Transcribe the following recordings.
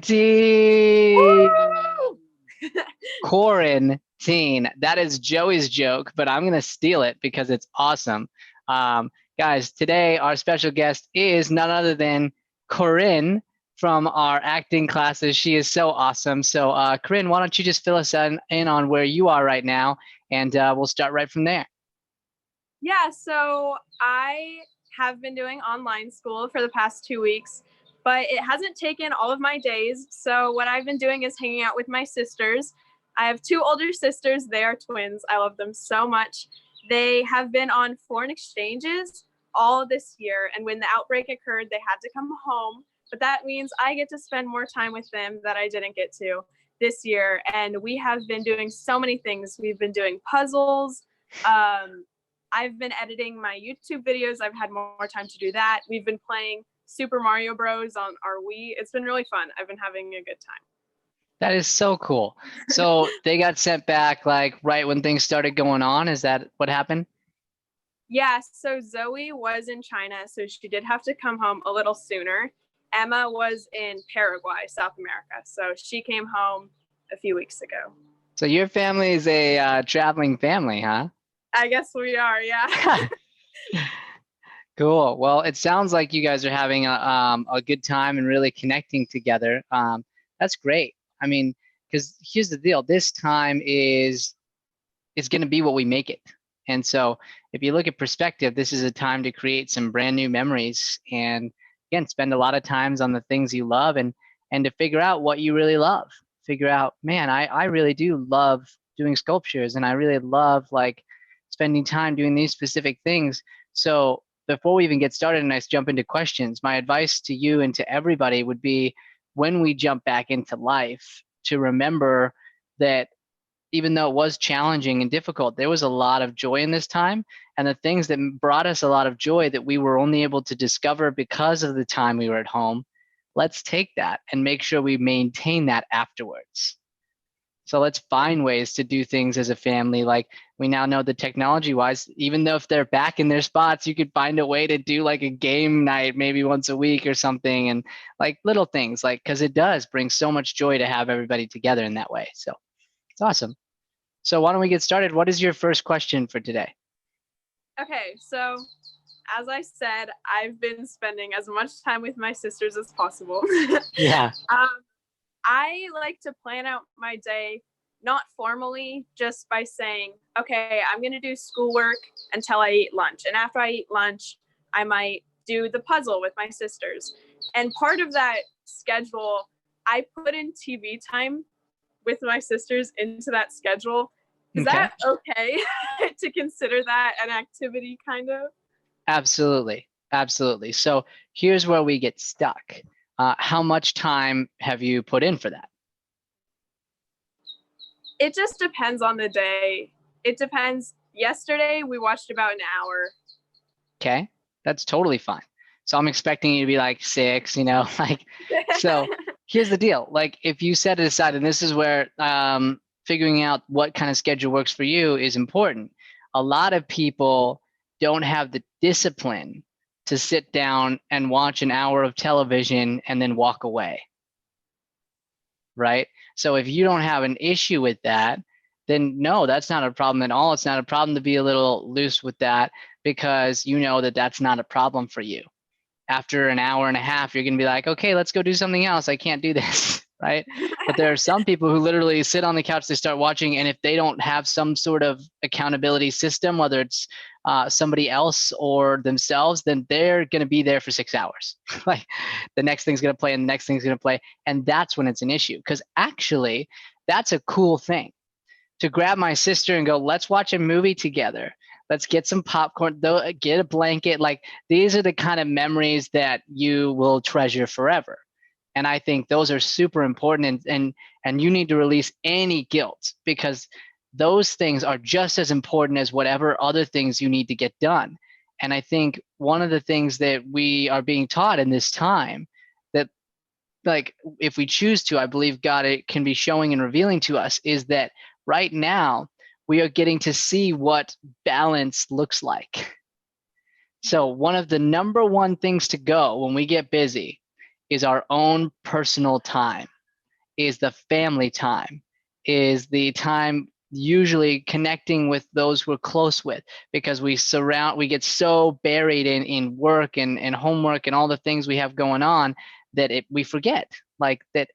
Quarantine. Woo! Quarantine. That is Joey's joke, but I'm gonna steal it because it's awesome. Guys, today our special guest is none other than Corinne from our acting classes. She is so awesome. So, Corinne, why don't you just fill us in on where you are right now, and we'll start right from there. Yeah, so I have been doing online school for the past 2 weeks, but it hasn't taken all of my days. So, what I've been doing is hanging out with my sisters. I have two older sisters. They are twins. I love them so much. They have been on foreign exchanges all this year. And when the outbreak occurred, they had to come home. But that means I get to spend more time with them that I didn't get to this year. And we have been doing so many things. We've been doing puzzles. I've been editing my YouTube videos. I've had more time to do that. We've been playing Super Mario Bros. On our Wii. It's been really fun. I've been having a good time. That is so cool. So they got sent back like right when things started going on. Is that what happened? Yeah, so Zoe was in China, so she did have to come home a little sooner. Emma was in Paraguay, South America, so she came home a few weeks ago. So your family is a traveling family, huh? I guess we are, yeah. Cool. Well, it sounds like you guys are having a good time and really connecting together. That's great. I mean, because here's the deal: this time is going to be what we make it. And so, if you look at perspective, this is a time to create some brand new memories, and again, spend a lot of times on the things you love, and to figure out what you really love. Figure out, man, I really do love doing sculptures, and I really love like spending time doing these specific things. So before we even get started and I jump into questions, my advice to you and to everybody would be when we jump back into life to remember that even though it was challenging and difficult, there was a lot of joy in this time. And the things that brought us a lot of joy that we were only able to discover because of the time we were at home, let's take that and make sure we maintain that afterwards. So let's find ways to do things as a family. Like we now know the technology wise, even though if they're back in their spots, you could find a way to do like a game night maybe once a week or something. And like little things like, cause it does bring so much joy to have everybody together in that way. So it's awesome. So why don't we get started? What is your first question for today? Okay, so as I said, I've been spending as much time with my sisters as possible. Yeah. I like to plan out my day, not formally, just by saying, okay, I'm going to do schoolwork until I eat lunch. And after I eat lunch, I might do the puzzle with my sisters. And part of that schedule, I put in TV time with my sisters into that schedule. Is Okay. that okay to consider that an activity kind of? Absolutely. Absolutely. So here's where we get stuck. How much time have you put in for that? It just depends on the day. It depends. Yesterday, we watched about an hour. Okay. That's totally fine. So I'm expecting you to be like 6, like, so here's the deal. Like if you set it aside, and this is where figuring out what kind of schedule works for you is important. A lot of people don't have the discipline to sit down and watch an hour of television and then walk away. Right? So if you don't have an issue with that, then no, that's not a problem at all. It's not a problem to be a little loose with that because you know that that's not a problem for you. After an hour and a half, you're going to be like, okay, let's go do something else. I can't do this. Right. But there are some people who literally sit on the couch, they start watching. And if they don't have some sort of accountability system, whether it's somebody else or themselves, then they're going to be there for 6 hours. Like the next thing's going to play and the next thing's going to play. And that's when it's an issue. Because actually, that's a cool thing to grab my sister and go, let's watch a movie together. Let's get some popcorn, get a blanket. Like these are the kind of memories that you will treasure forever. And I think those are super important, and you need to release any guilt because those things are just as important as whatever other things you need to get done. And I think one of the things that we are being taught in this time that like if we choose to, I believe God it can be showing and revealing to us is that right now we are getting to see what balance looks like. So one of the number one things to go when we get busy is our own personal time, is the family time, is the time usually connecting with those we're close with, because we get so buried in work and homework and all the things we have going on that we forget like that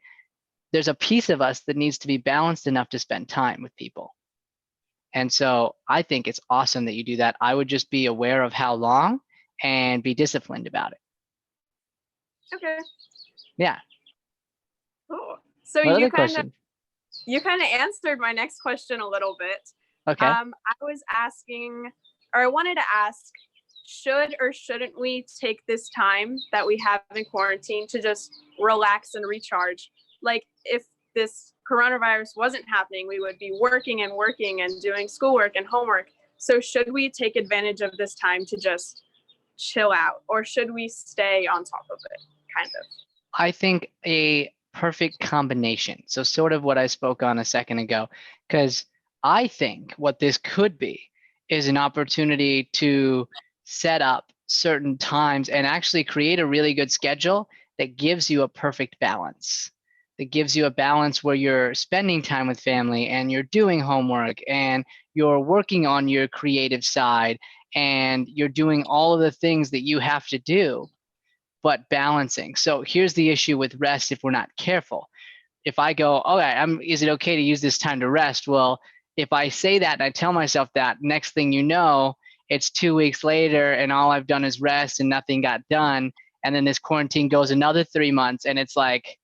there's a piece of us that needs to be balanced enough to spend time with people. And so I think it's awesome that you do that. I would just be aware of how long and be disciplined about it. Okay. Yeah. Cool. So What you other question? You kind of answered my next question a little bit. Okay. I was asking, or I wanted to ask, should or shouldn't we take this time that we have in quarantine to just relax and recharge? Like if this coronavirus wasn't happening, we would be working and doing schoolwork and homework. So should we take advantage of this time to just chill out, or should we stay on top of it, kind of? I think a perfect combination. So sort of what I spoke on a second ago, because I think what this could be is an opportunity to set up certain times and actually create a really good schedule that gives you a perfect balance, that gives you a balance where you're spending time with family and you're doing homework and you're working on your creative side and you're doing all of the things that you have to do, but balancing. So here's the issue with rest if we're not careful. If I go, okay, is it okay to use this time to rest? Well, if I say that and I tell myself that, next thing you know, it's 2 weeks later and all I've done is rest and nothing got done. And then this quarantine goes another 3 months and it's like,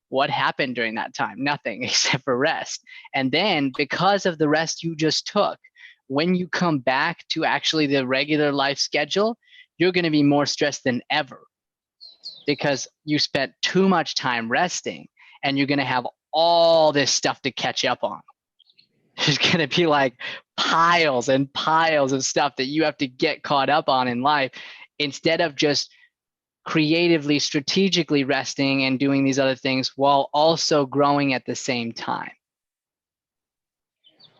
what happened during that time? Nothing except for rest. And then because of the rest you just took, when you come back to actually the regular life schedule, you're going to be more stressed than ever because you spent too much time resting and you're going to have all this stuff to catch up on. There's going to be like piles and piles of stuff that you have to get caught up on in life instead of just creatively, strategically resting and doing these other things while also growing at the same time.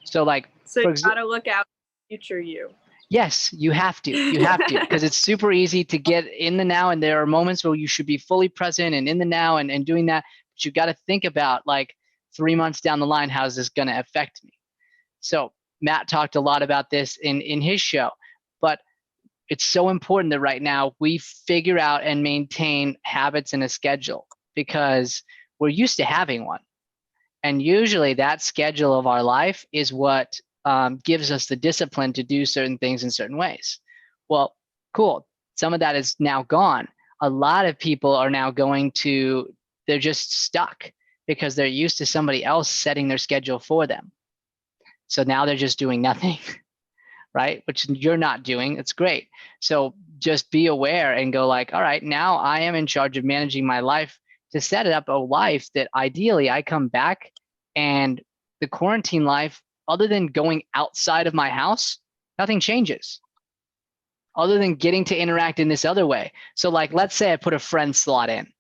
So like, so you got to look out future you. Yes, you have to. You have to, because it's super easy to get in the now, and there are moments where you should be fully present and in the now and doing that. But you got to think about like 3 months down the line, how's this going to affect me? So Matt talked a lot about this in his show, but it's so important that right now we figure out and maintain habits and a schedule because we're used to having one. And usually that schedule of our life is what gives us the discipline to do certain things in certain ways. Well, cool. Some of that is now gone. A lot of people are now they're just stuck because they're used to somebody else setting their schedule for them. So now they're just doing nothing, right? Which you're not doing. It's great. So just be aware and go like, all right, now I am in charge of managing my life to set it up a life that ideally I come back and the quarantine life, other than going outside of my house, nothing changes other than getting to interact in this other way. So like, let's say I put a friend slot in.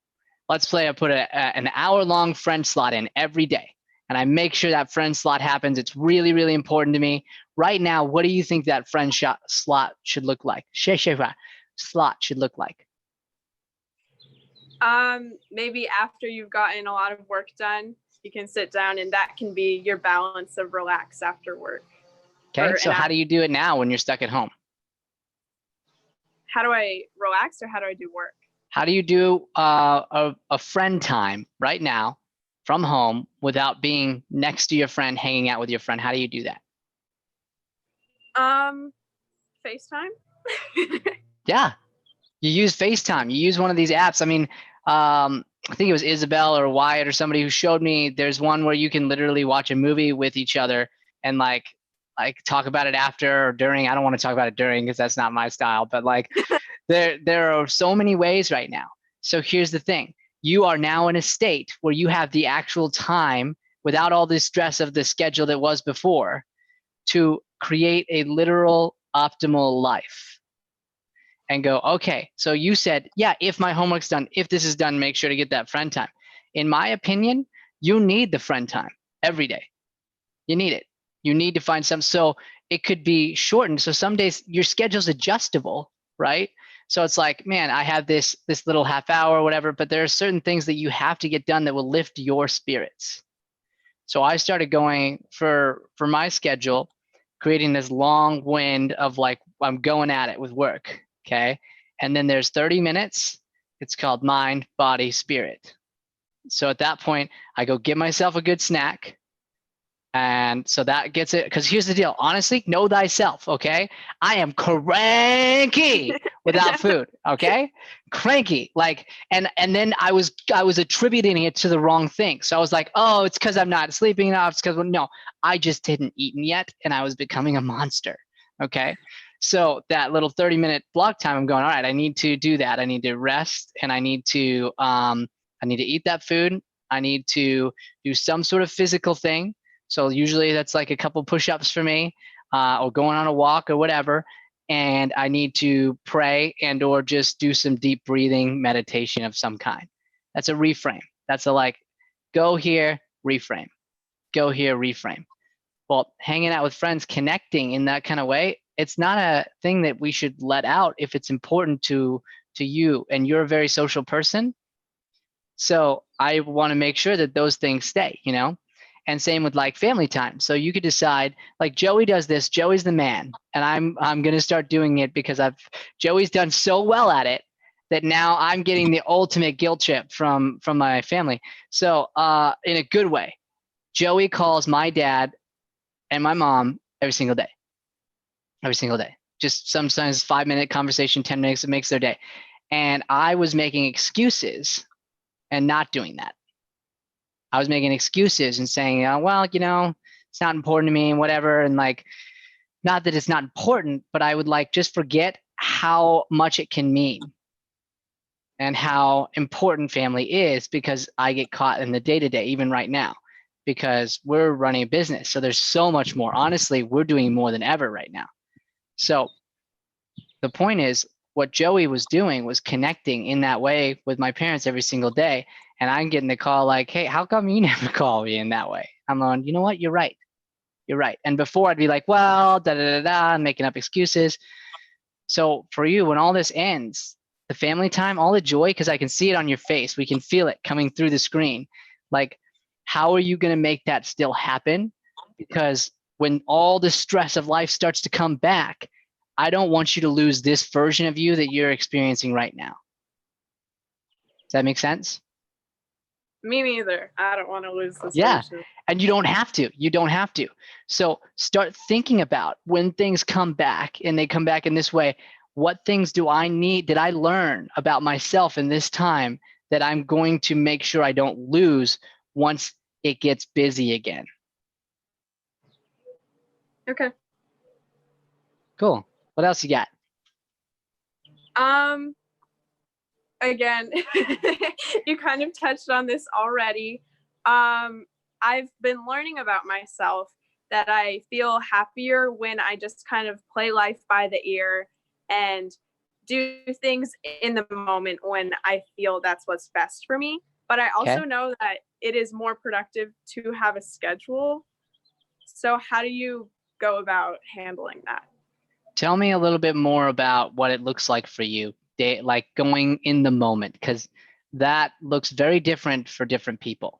Let's say I put an hour-long friend slot in every day, and I make sure that friend slot happens. It's really, really important to me. Right now, what do you think that friend slot should look like? Slot should look like? Maybe after you've gotten a lot of work done, you can sit down and that can be your balance of relax after work. Okay, so how do you do it now when you're stuck at home? How do I relax or how do I do work? How do you do a friend time right now from home without being next to your friend, hanging out with your friend? How do you do that? FaceTime. Yeah, you use FaceTime. You use one of these apps. I mean, I think it was Isabel or Wyatt or somebody who showed me there's one where you can literally watch a movie with each other and like talk about it after or during. I don't want to talk about it during because that's not my style, but like there are so many ways right now. So here's the thing. You are now in a state where you have the actual time without all this stress of the schedule that was before to create a literal optimal life. And go, okay, so you said, yeah, if my homework's done, if this is done, make sure to get that friend time. In my opinion, you need the friend time every day. You need it. You need to find some, so it could be shortened. So some days your schedule's adjustable, right? So it's like, man, I have this little half hour or whatever, but there are certain things that you have to get done that will lift your spirits. So I started going for my schedule, creating this long wind of like, I'm going at it with work. Okay. And then there's 30 minutes. It's called mind, body, spirit. So at that point, I go get myself a good snack. And so that gets it. Because here's the deal. Honestly, know thyself. Okay. I am cranky without food. Okay. Cranky. Like, and then I was attributing it to the wrong thing. So I was like, oh, it's because I'm not sleeping enough. It's because, well, no, I just hadn't eaten yet. And I was becoming a monster. Okay. So that little 30-minute block time, I'm going, all right, I need to do that. I need to rest, and I need to eat that food. I need to do some sort of physical thing. So usually that's like a couple push-ups for me, or going on a walk or whatever. And I need to pray and or just do some deep breathing meditation of some kind. That's a reframe. That's a like, go here, reframe. Go here, reframe. Well, hanging out with friends, connecting in that kind of way, it's not a thing that we should let out if it's important to you and you're a very social person. So I want to make sure that those things stay, you know? And same with like family time. So you could decide, like Joey does this, Joey's the man, and I'm going to start doing it because Joey's done so well at it that now I'm getting the ultimate guilt trip from my family. So in a good way, Joey calls my dad and my mom every single day. Just sometimes 5-minute conversation, 10 minutes, it makes their day. And I was making excuses and not doing that. I was making excuses and saying, well, you know, it's not important to me and whatever. And like, not that it's not important, but I would like just forget how much it can mean and how important family is, because I get caught in the day-to-day, even right now, because we're running a business. So there's so much more. Honestly, we're doing more than ever right now. So the point is, what Joey was doing was connecting in that way with my parents every single day. And I'm getting the call like, hey, how come you never call me in that way? I'm going, you know what? You're right. You're right. And before I'd be like, well, I'm making up excuses. So for you, when all this ends, the family time, all the joy, because I can see it on your face. We can feel it coming through the screen. Like, how are you going to make that still happen? Because when all the stress of life starts to come back, I don't want you to lose this version of you that you're experiencing right now. Does that make sense? Me neither. I don't want to lose this version. And you don't have to. You don't have to. So start thinking about when things come back and they come back in this way, what things did I learn about myself in this time that I'm going to make sure I don't lose once it gets busy again? Okay. Cool. What else you got? Again, you kind of touched on this already. I've been learning about myself that I feel happier when I just kind of play life by the ear and do things in the moment when I feel that's what's best for me. But I also know that it is more productive to have a schedule. So how do you go about handling that? Tell me a little bit more about what it looks like for you, like going in the moment, because that looks very different for different people.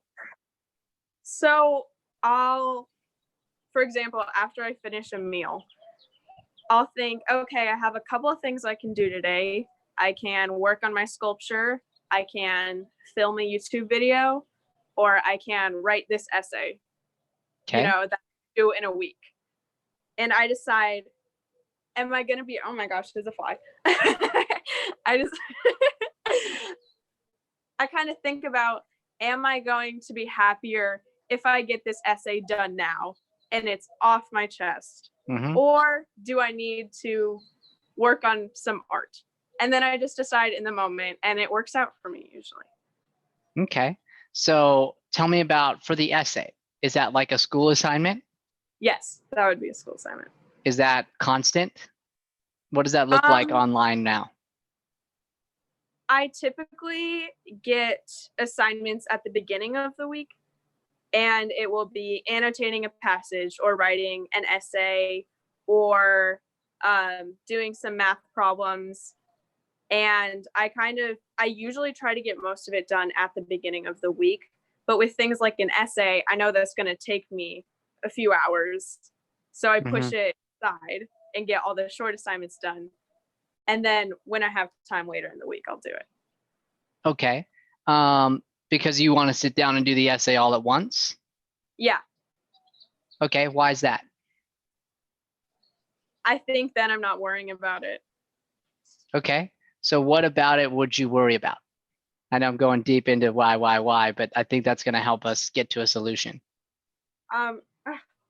So for example, after I finish a meal, I'll think, okay, I have a couple of things I can do today. I can work on my sculpture. I can film a YouTube video, or I can write this essay, that I do in a week. And I decide, am I going to be, oh my gosh, there's a fly. I kind of think about, am I going to be happier if I get this essay done now and it's off my chest? Mm-hmm. Or do I need to work on some art? And then I just decide in the moment, and it works out for me usually. Okay. So tell me about, for the essay, is that like a school assignment? Yes, that would be a school assignment. Is that constant? What does that look like online now? I typically get assignments at the beginning of the week, and it will be annotating a passage or writing an essay or doing some math problems. And I usually try to get most of it done at the beginning of the week. But with things like an essay, I know that's going to take me a few hours. So I push it aside and get all the short assignments done. And then when I have time later in the week, I'll do it. Okay. Because you want to sit down and do the essay all at once? Yeah. Okay. Why is that? I think then I'm not worrying about it. Okay. So what about it would you worry about? I know I'm going deep into why, but I think that's going to help us get to a solution.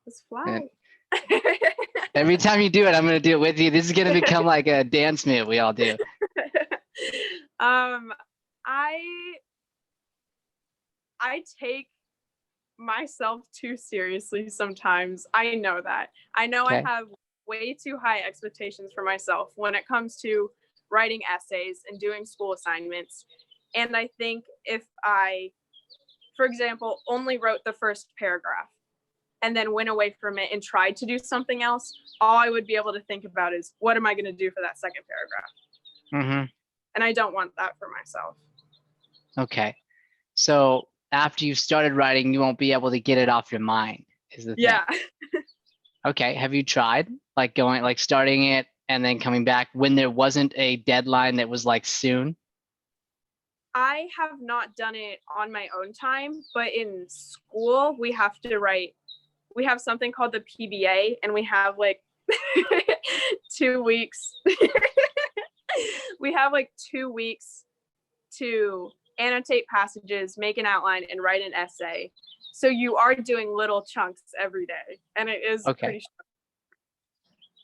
This fly. Every time you do it, I'm going to do it with you. This is going to become like a dance move we all do. I take myself too seriously sometimes. I know that. I know Okay. I have way too high expectations for myself when it comes to writing essays and doing school assignments. And I think if I, for example, only wrote the first paragraph and then went away from it and tried to do something else, all I would be able to think about is, what am I going to do for that second paragraph? And I don't want that for myself. Okay. So after you've started writing, you won't be able to get it off your mind, is the thing. Yeah. Okay. Have you tried like starting it and then coming back when there wasn't a deadline that was like soon? I have not done it on my own time, but in school, we have something called the PBA, and we have like 2 weeks. We have like 2 weeks to annotate passages, make an outline, and write an essay. So you are doing little chunks every day, and it is pretty stressful.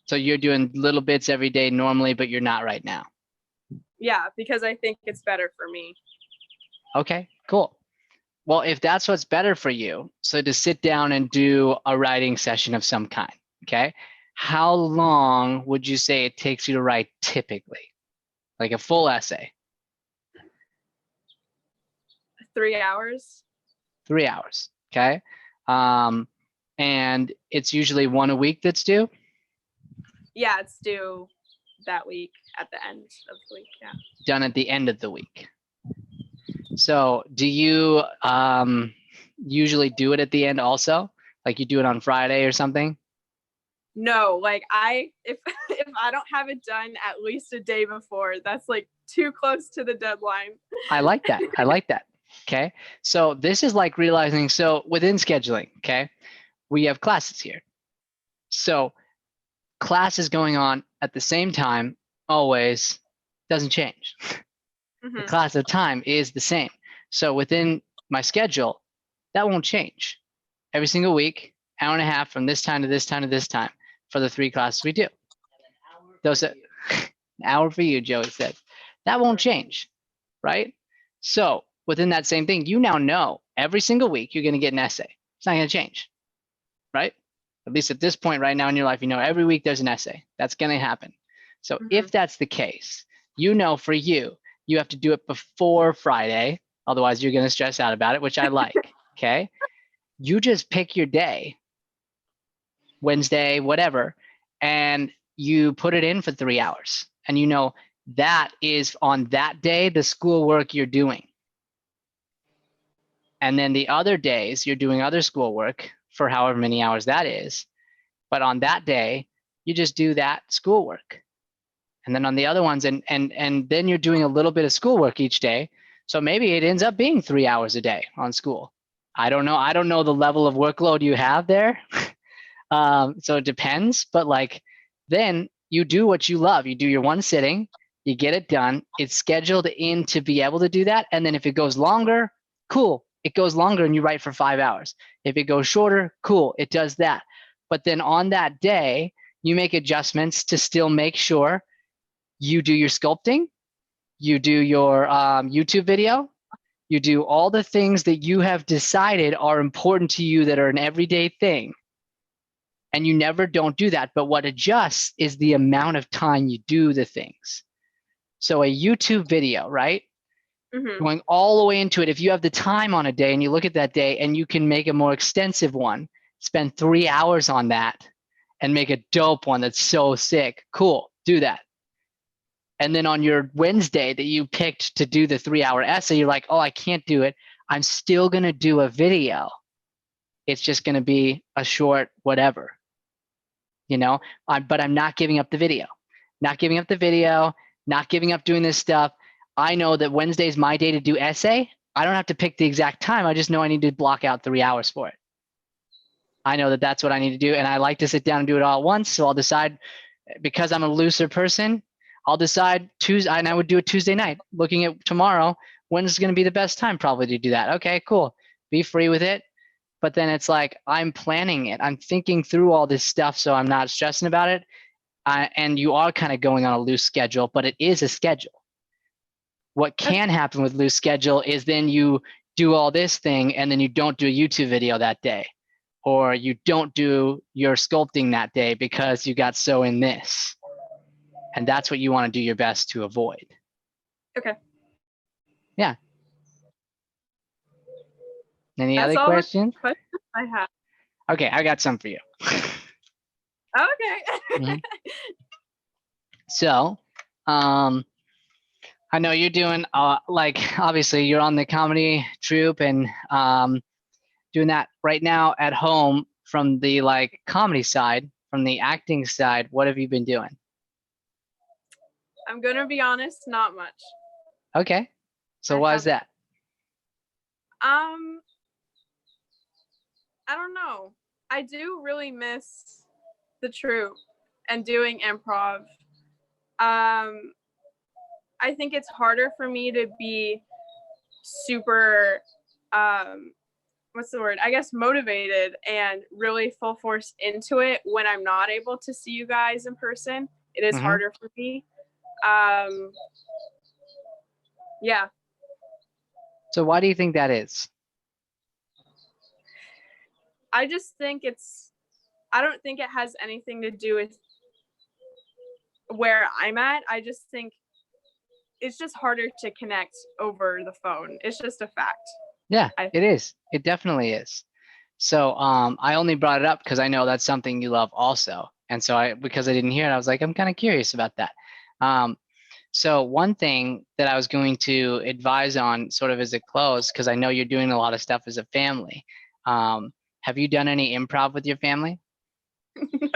So you're doing little bits every day normally, but you're not right now. Yeah, because I think it's better for me. Okay, cool. Well, if that's what's better for you, so to sit down and do a writing session of some kind, okay? How long would you say it takes you to write typically? Like a full essay? 3 hours. 3 hours, okay? And it's usually one a week that's due? Yeah, it's due that week at the end of the week, yeah. Done at the end of the week. So do you usually do it at the end also? Like you do it on Friday or something? No, like if I don't have it done at least a day before, that's like too close to the deadline. I like that. I like that. Okay. So this is like realizing, so within scheduling, okay, we have classes here. So class is going on at the same time, always, doesn't change. The class of time is the same. So within my schedule, that won't change. Every single week, hour and a half from this time to this time to this time for the 3 classes we do. Those are an hour for you, Joey said. That won't change, right? So within that same thing, you now know every single week you're going to get an essay. It's not going to change, right? At least at this point right now in your life, you know every week there's an essay. That's going to happen. So if that's the case, you know for you, you have to do it before Friday. Otherwise, you're going to stress out about it, which I like, okay? You just pick your day, Wednesday, whatever, and you put it in for 3 hours. And you know that is on that day the schoolwork you're doing. And then the other days, you're doing other schoolwork for however many hours that is. But on that day, you just do that schoolwork. And then on the other ones, and then you're doing a little bit of schoolwork each day. So maybe it ends up being 3 hours a day on school. I don't know. I don't know the level of workload you have there. So it depends. But like, then you do what you love. You do your one sitting, you get it done. It's scheduled in to be able to do that. And then if it goes longer, cool. It goes longer and you write for 5 hours. If it goes shorter, cool. It does that. But then on that day, you make adjustments to still make sure you do your sculpting, you do your YouTube video, you do all the things that you have decided are important to you that are an everyday thing. And you never don't do that. But what adjusts is the amount of time you do the things. So a YouTube video, right? Going all the way into it. If you have the time on a day and you look at that day and you can make a more extensive one, spend 3 hours on that and make a dope one that's so sick, cool, do that. And then on your Wednesday that you picked to do the 3-hour essay, you're like, oh, I can't do it. I'm still going to do a video. It's just going to be a short whatever, but I'm not giving up the video, not giving up doing this stuff. I know that Wednesday is my day to do essay. I don't have to pick the exact time. I just know I need to block out 3 hours for it. I know that that's what I need to do. And I like to sit down and do it all at once. So I'll decide, because I'm a looser person, I'll decide Tuesday, and I would do it Tuesday night, looking at tomorrow, when is going to be the best time probably to do that. Okay, cool. Be free with it. But then it's like, I'm planning it. I'm thinking through all this stuff, so I'm not stressing about it. And you are kind of going on a loose schedule, but it is a schedule. What can happen with loose schedule is then you do all this thing and then you don't do a YouTube video that day, or you don't do your sculpting that day because you got so in this. And that's what you want to do your best to avoid. Okay. Yeah. Any That's other all the questions? I have. Okay, I got some for you. Okay. So, I know you're doing like, obviously you're on the comedy troupe and doing that right now at home from the like comedy side, from the acting side. What have you been doing? I'm gonna be honest, not much. Okay. So why is that? I don't know. I do really miss the troupe and doing improv. I think it's harder for me to be super, what's the word? I guess motivated and really full force into it when I'm not able to see you guys in person. It is harder for me. Yeah. So why do you think that is? I just think I don't think it has anything to do with where I'm at. I just think it's just harder to connect over the phone. It's just a fact. Yeah, it is. It definitely is. So I only brought it up because I know that's something you love also. And so because I didn't hear it, I was like, I'm kind of curious about that. So one thing that I was going to advise on sort of as a close, because I know you're doing a lot of stuff as a family. Have you done any improv with your family? No.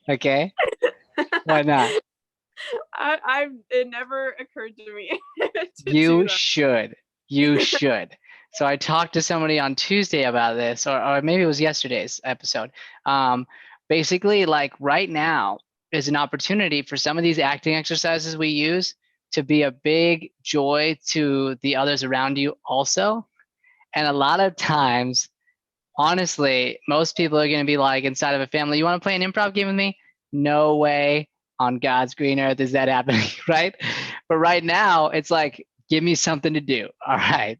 Okay. Why not? It never occurred to me. You should. You should. So I talked to somebody on Tuesday about this, or maybe it was yesterday's episode. Basically, like right now is an opportunity for some of these acting exercises we use to be a big joy to the others around you also. And a lot of times, honestly, most people are going to be like, inside of a family, you want to play an improv game with me? No way on God's green earth is that happening, right? But right now, it's like, give me something to do. All right,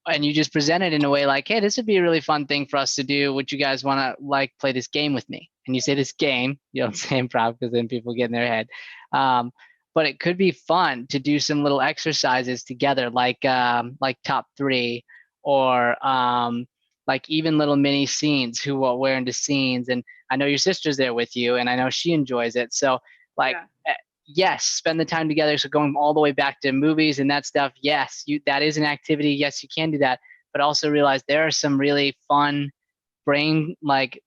and you just present it in a way like, hey, this would be a really fun thing for us to do. Would you guys want to like play this game with me? And you say this game, you don't say improv because then people get in their head. But it could be fun to do some little exercises together, like top three, or like even little mini scenes, who what where into scenes. And I know your sister's there with you, and I know she enjoys it. So like, yes, spend the time together. So going all the way back to movies and that stuff, yes, that is an activity. Yes, you can do that, but also realize there are some really fun brain like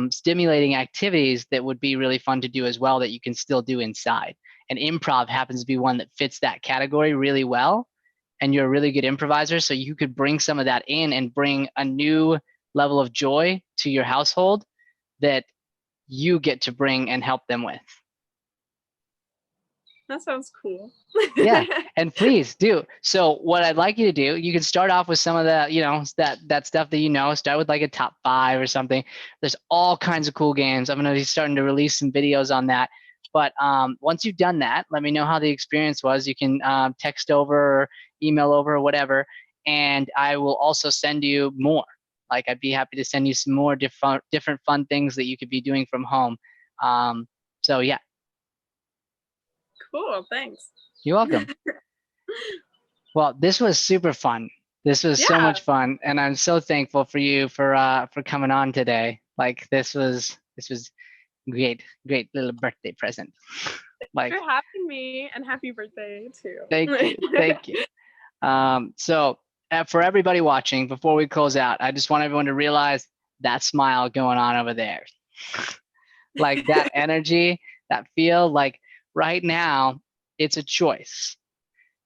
stimulating activities that would be really fun to do as well that you can still do inside. And improv happens to be one that fits that category really well. And you're a really good improviser, so you could bring some of that in and bring a new level of joy to your household that you get to bring and help them with. That sounds cool. Yeah, and please do. So what I'd like you to do, you can start off with some of the, that stuff that start with like a top 5 or something. There's all kinds of cool games. I'm going to be starting to release some videos on that. But once you've done that, let me know how the experience was. You can text over or email over or whatever, and I will also send you more. Like I'd be happy to send you some more different fun things that you could be doing from home. So yeah. Cool, thanks. You're welcome. Well, this was super fun. This was so much fun, and I'm so thankful for you for coming on today. Like this was great little birthday present. Like, for having me, and happy birthday too. thank you. Thank you. So for everybody watching, before we close out, I just want everyone to realize that smile going on over there. Like that energy, that feel, like right now, it's a choice.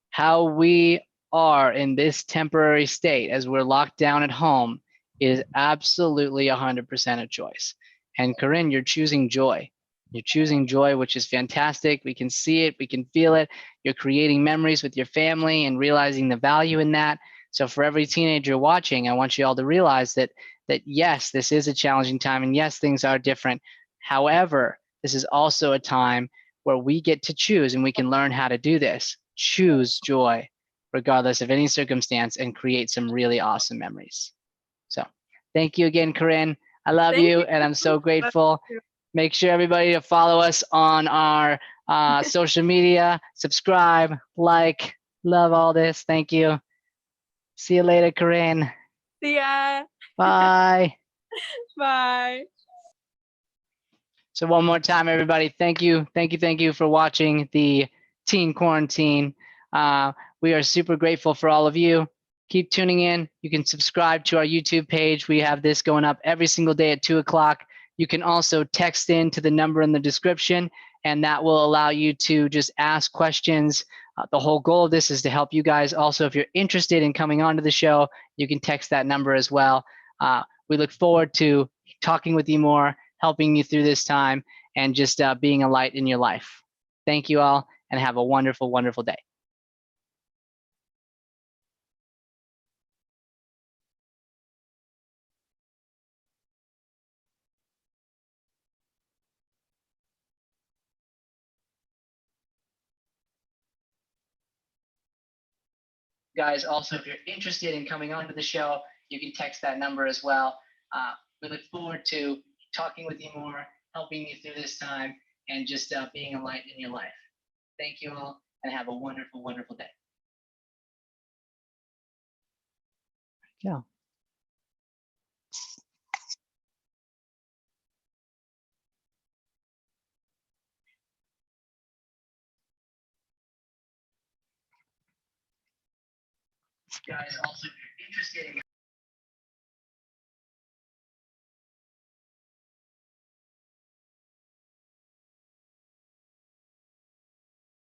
How we are in this temporary state as we're locked down at home is absolutely 100% a choice. And Corinne, you're choosing joy. You're choosing joy, which is fantastic. We can see it, we can feel it. You're creating memories with your family and realizing the value in that. So for every teenager watching, I want you all to realize that yes, this is a challenging time, and yes, things are different. However, this is also a time where we get to choose, and we can learn how to do this. Choose joy regardless of any circumstance and create some really awesome memories. So thank you again, Corinne. I love you, and I'm so grateful. Make sure everybody to follow us on our social media, subscribe, like, love all this. Thank you. See you later, Corinne. See ya. Bye. Bye. So one more time, everybody, thank you for watching the Teen Quarantine. We are super grateful for all of you. Keep tuning in. You can subscribe to our YouTube page. We have this going up every single day at 2 o'clock. You can also text in to the number in the description, and that will allow you to just ask questions. The whole goal of this is to help you guys. Also, if you're interested in coming onto the show, you can text that number as well. We look forward to talking with you more, helping you through this time, and just being a light in your life. Thank you all, and have a wonderful, wonderful day. Guys, also, if you're interested in coming onto the show, you can text that number as well. We look forward to talking with you more, helping you through this time, and just being a light in your life. Thank you all, and have a wonderful, wonderful day. Yeah. Guys, also, if you're interested in